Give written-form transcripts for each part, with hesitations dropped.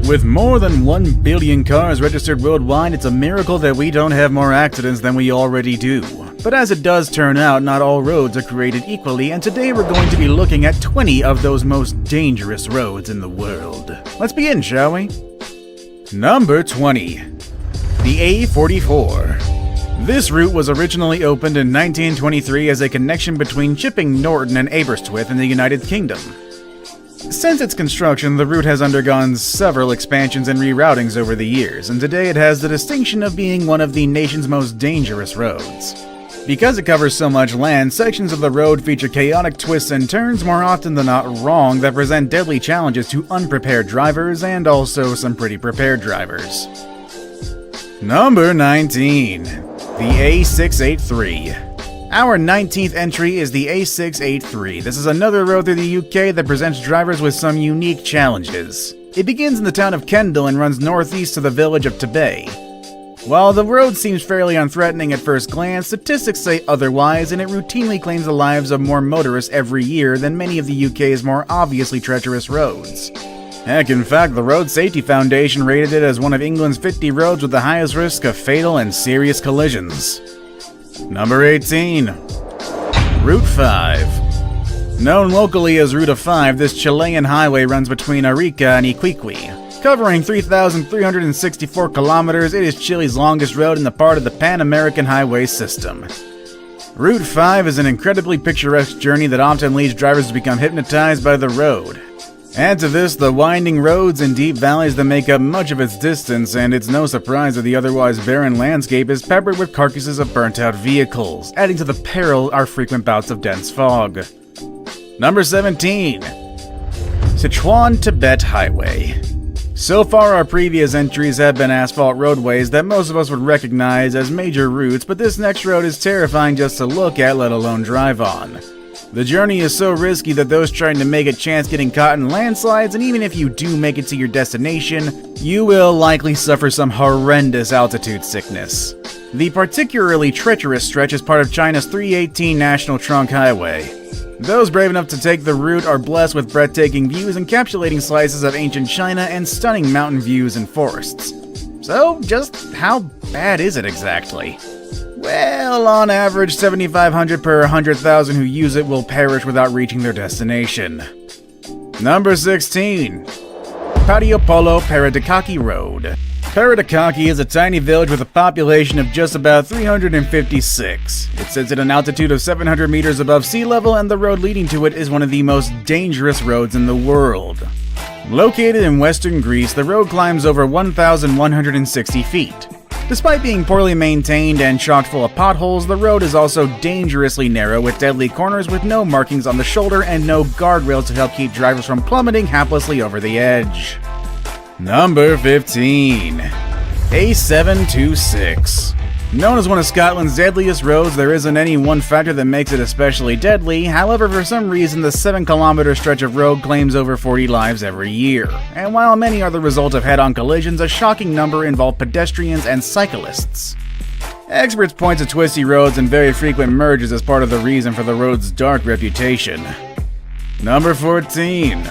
With more than 1 billion cars registered worldwide, it's a miracle that we don't have more accidents than we already do. But as it does turn out, not all roads are created equally, and today we're going to be looking at 20 of those most dangerous roads in the world. Let's begin, shall we? Number 20. The A44. This route was originally opened in 1923 as a connection between Chipping Norton and Aberystwyth in the United Kingdom. Since its construction, the route has undergone several expansions and reroutings over the years, and today it has the distinction of being one of the nation's most dangerous roads. Because it covers so much land, sections of the road feature chaotic twists and turns more often than not wrong that present deadly challenges to unprepared drivers and also some pretty prepared drivers. Number 19. The A683. Our 19th entry is the A683. This is another road through the UK that presents drivers with some unique challenges. It begins in the town of Kendal and runs northeast to the village of Tebay. While the road seems fairly unthreatening at first glance, statistics say otherwise, and it routinely claims the lives of more motorists every year than many of the UK's more obviously treacherous roads. Heck, in fact, the Road Safety Foundation rated it as one of England's 50 roads with the highest risk of fatal and serious collisions. Number 18. Route 5. Known locally as Route 5, this Chilean highway runs between Arica and Iquique. Covering 3,364 kilometers, it is Chile's longest road in the part of the Pan-American highway system. Route 5 is an incredibly picturesque journey that often leads drivers to become hypnotized by the road. Add to this the winding roads and deep valleys that make up much of its distance, and it's no surprise that the otherwise barren landscape is peppered with carcasses of burnt-out vehicles, adding to the peril are frequent bouts of dense fog. Number 17. Sichuan-Tibet Highway. So far, our previous entries have been asphalt roadways that most of us would recognize as major routes, but this next road is terrifying just to look at, let alone drive on. The journey is so risky that those trying to make a chance getting caught in landslides, and even if you do make it to your destination, you will likely suffer some horrendous altitude sickness. The particularly treacherous stretch is part of China's 318 National Trunk Highway. Those brave enough to take the route are blessed with breathtaking views encapsulating slices of ancient China and stunning mountain views and forests. So, just how bad is it exactly? Well, on average, 7,500 per 100,000 who use it will perish without reaching their destination. Number 16. Patiopolo Paradakaki Road. Paradakaki is a tiny village with a population of just about 356. It sits at an altitude of 700 meters above sea level, and the road leading to it is one of the most dangerous roads in the world. Located in western Greece, the road climbs over 1,160 feet. Despite being poorly maintained and chock full of potholes, the road is also dangerously narrow with deadly corners with no markings on the shoulder and no guardrails to help keep drivers from plummeting haplessly over the edge. Number 15. A726. Known as one of Scotland's deadliest roads, there isn't any one factor that makes it especially deadly. However, for some reason, the 7-kilometer stretch of road claims over 40 lives every year. And while many are the result of head-on collisions, a shocking number involve pedestrians and cyclists. Experts point to twisty roads and very frequent merges as part of the reason for the road's dark reputation. Number 14.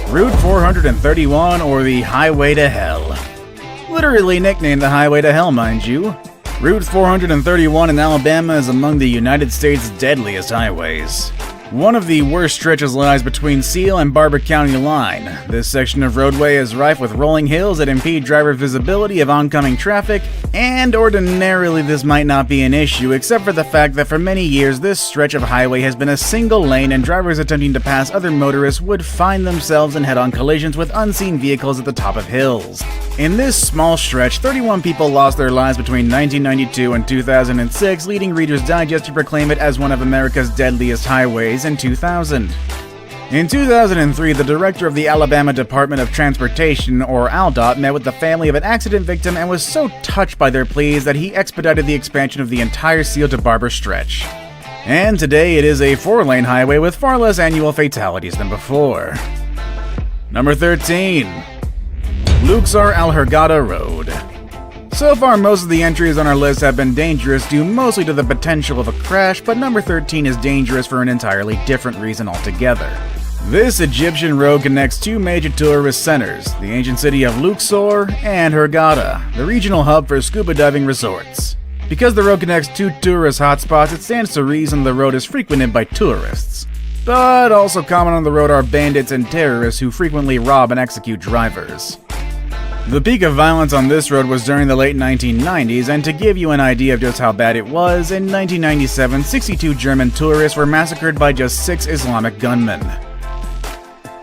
Route 431, or the Highway to Hell. Literally nicknamed the Highway to Hell, mind you. Route 431 in Alabama is among the United States' deadliest highways. One of the worst stretches lies between Seal and Barber County line. This section of roadway is rife with rolling hills that impede driver visibility of oncoming traffic, and ordinarily this might not be an issue, except for the fact that for many years this stretch of highway has been a single lane and drivers attempting to pass other motorists would find themselves in head-on collisions with unseen vehicles at the top of hills. In this small stretch, 31 people lost their lives between 1992 and 2006, leading Reader's Digest to proclaim it as one of America's deadliest highways in 2000. In 2003, the director of the Alabama Department of Transportation, or ALDOT, met with the family of an accident victim and was so touched by their pleas that he expedited the expansion of the entire Seal to Barber stretch. And today it is a 4-lane highway with far less annual fatalities than before. Number 13. Luxor Al Hurghada Road. So far, most of the entries on our list have been dangerous due mostly to the potential of a crash, but number 13 is dangerous for an entirely different reason altogether. This Egyptian road connects two major tourist centers, the ancient city of Luxor and Hurghada, the regional hub for scuba diving resorts. Because the road connects two tourist hotspots, it stands to reason the road is frequented by tourists. But also common on the road are bandits and terrorists who frequently rob and execute drivers. The peak of violence on this road was during the late 1990s, and to give you an idea of just how bad it was, in 1997, 62 German tourists were massacred by just 6 Islamic gunmen.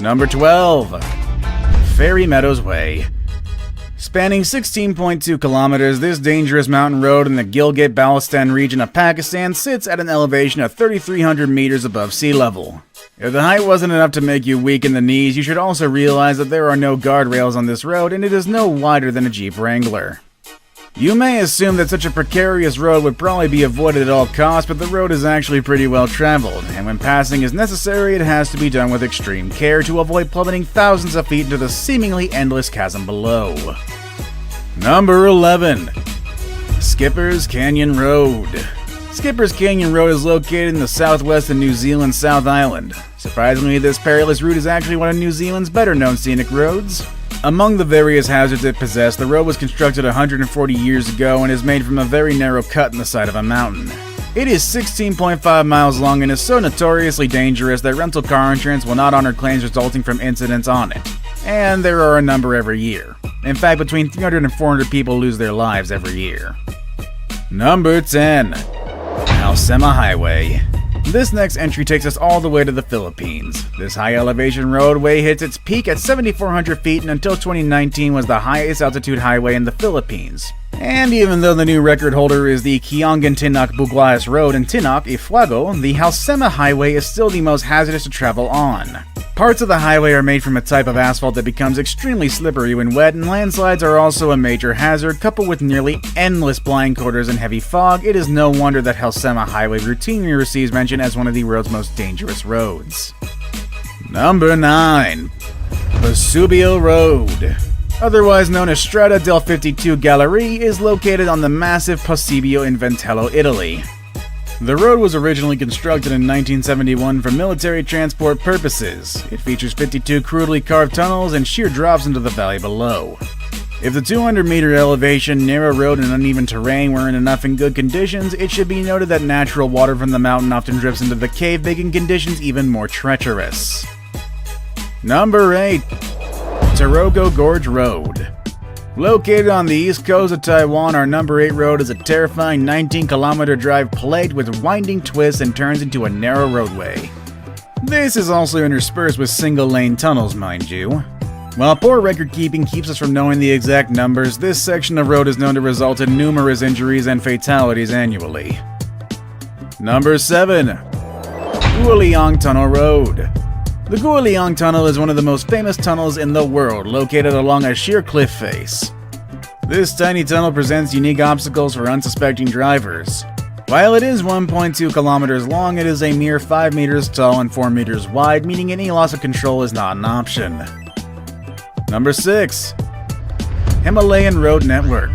Number 12. Fairy Meadows Way. Spanning 16.2 kilometers, this dangerous mountain road in the Gilgit-Baltistan region of Pakistan sits at an elevation of 3,300 meters above sea level. If the height wasn't enough to make you weak in the knees, you should also realize that there are no guardrails on this road and it is no wider than a Jeep Wrangler. You may assume that such a precarious road would probably be avoided at all costs, but the road is actually pretty well traveled, and when passing is necessary, it has to be done with extreme care to avoid plummeting thousands of feet into the seemingly endless chasm below. Number 11. Skipper's Canyon Road. Skipper's Canyon Road is located in the southwest of New Zealand's South Island. Surprisingly, this perilous route is actually one of New Zealand's better-known scenic roads. Among the various hazards it possessed, the road was constructed 140 years ago and is made from a very narrow cut in the side of a mountain. It is 16.5 miles long and is so notoriously dangerous that rental car insurance will not honor claims resulting from incidents on it. And there are a number every year. In fact, between 300 and 400 people lose their lives every year. Number 10. Halsema Highway. This next entry takes us all the way to the Philippines. This high-elevation roadway hits its peak at 7,400 feet and until 2019 was the highest altitude highway in the Philippines. And even though the new record holder is the Kiangan-Tinac-Buguayas Road in Tinac, Ifugao, the Halsema Highway is still the most hazardous to travel on. Parts of the highway are made from a type of asphalt that becomes extremely slippery when wet, and landslides are also a major hazard. Coupled with nearly endless blind quarters and heavy fog, it is no wonder that Halsema Highway routinely receives mention as one of the world's most dangerous roads. Number 9. Vesubio Road. Otherwise known as Strada del 52 Gallery, is located on the massive Posibio in Ventello, Italy. The road was originally constructed in 1971 for military transport purposes. It features 52 crudely carved tunnels and sheer drops into the valley below. If the 200-meter elevation, narrow road, and uneven terrain weren't enough in good conditions, it should be noted that natural water from the mountain often drips into the cave, making conditions even more treacherous. Number 8. Taroko Gorge Road. Located on the east coast of Taiwan, our number 8 road is a terrifying 19-kilometer drive plagued with winding twists and turns into a narrow roadway. This is also interspersed with single-lane tunnels, mind you. While poor record-keeping keeps us from knowing the exact numbers, this section of road is known to result in numerous injuries and fatalities annually. Number 7. Guoliang Tunnel Road. The Guoliang Tunnel is one of the most famous tunnels in the world, located along a sheer cliff face. This tiny tunnel presents unique obstacles for unsuspecting drivers. While it is 1.2 kilometers long, it is a mere 5 meters tall and 4 meters wide, meaning any loss of control is not an option. Number 6. Himalayan Road Network.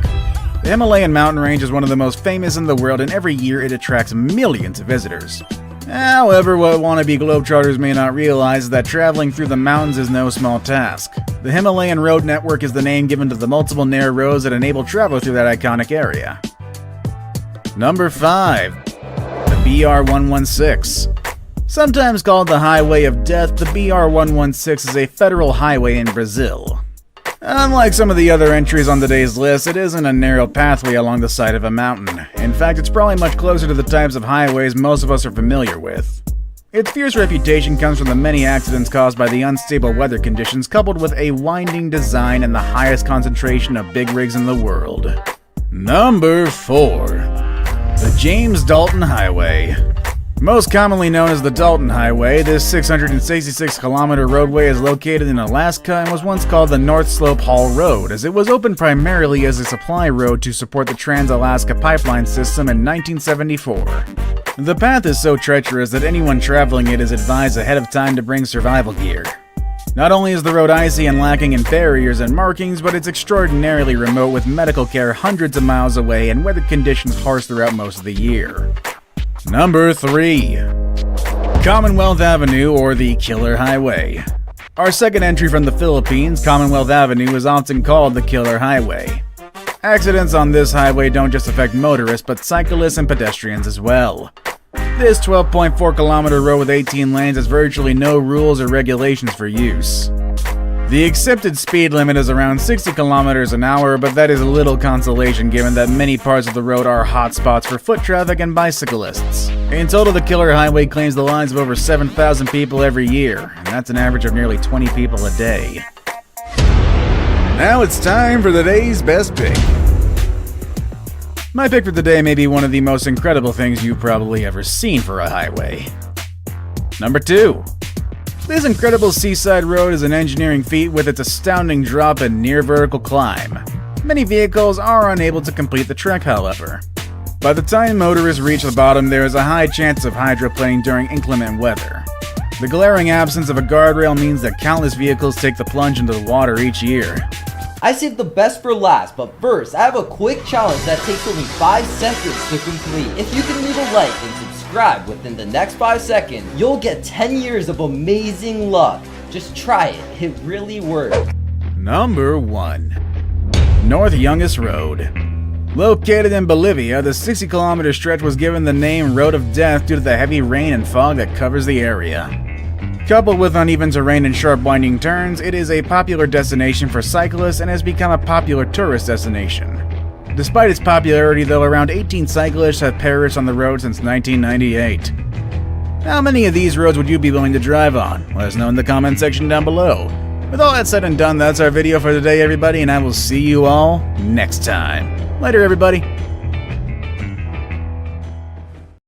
The Himalayan mountain range is one of the most famous in the world, and every year it attracts millions of visitors. However, what wannabe globetrotters may not realize is that traveling through the mountains is no small task. The Himalayan Road Network is the name given to the multiple narrow roads that enable travel through that iconic area. Number 5. The BR-116. Sometimes called the Highway of Death, the BR-116 is a federal highway in Brazil. Unlike some of the other entries on today's list, it isn't a narrow pathway along the side of a mountain. In fact, it's probably much closer to the types of highways most of us are familiar with. Its fierce reputation comes from the many accidents caused by the unstable weather conditions, coupled with a winding design and the highest concentration of big rigs in the world. Number 4. The James Dalton Highway. Most commonly known as the Dalton Highway, this 666-kilometer roadway is located in Alaska and was once called the North Slope Haul Road, as it was opened primarily as a supply road to support the Trans-Alaska Pipeline System in 1974. The path is so treacherous that anyone traveling it is advised ahead of time to bring survival gear. Not only is the road icy and lacking in barriers and markings, but it's extraordinarily remote with medical care hundreds of miles away and weather conditions harsh throughout most of the year. Number 3. Commonwealth Avenue, or the Killer Highway. Our second entry from the Philippines, Commonwealth Avenue is often called the Killer Highway. Accidents on this highway don't just affect motorists, but cyclists and pedestrians as well. This 12.4-kilometer road with 18 lanes has virtually no rules or regulations for use. The accepted speed limit is around 60 kilometers an hour, but that is little consolation given that many parts of the road are hotspots for foot traffic and bicyclists. In total, the Killer Highway claims the lives of over 7,000 people every year, and that's an average of nearly 20 people a day. Now it's time for the day's best pick. My pick for the day may be one of the most incredible things you've probably ever seen for a highway. Number 2. This incredible seaside road is an engineering feat with its astounding drop and near-vertical climb. Many vehicles are unable to complete the trek, however. By the time motorists reach the bottom, there is a high chance of hydroplaning during inclement weather. The glaring absence of a guardrail means that countless vehicles take the plunge into the water each year. I saved the best for last, but first, I have a quick challenge that takes only 5 seconds to complete. If you can leave a like and subscribe within the next 5 seconds, you'll get 10 years of amazing luck. Just try it, it really works. Number 1. North Youngest Road. Located in Bolivia, the 60-kilometer stretch was given the name Road of Death due to the heavy rain and fog that covers the area. Coupled with uneven terrain and sharp winding turns, it is a popular destination for cyclists and has become a popular tourist destination. Despite its popularity, though, around 18 cyclists have perished on the road since 1998. How many of these roads would you be willing to drive on? Let us know in the comment section down below. With all that said and done, that's our video for today, everybody, and I will see you all next time. Later, everybody.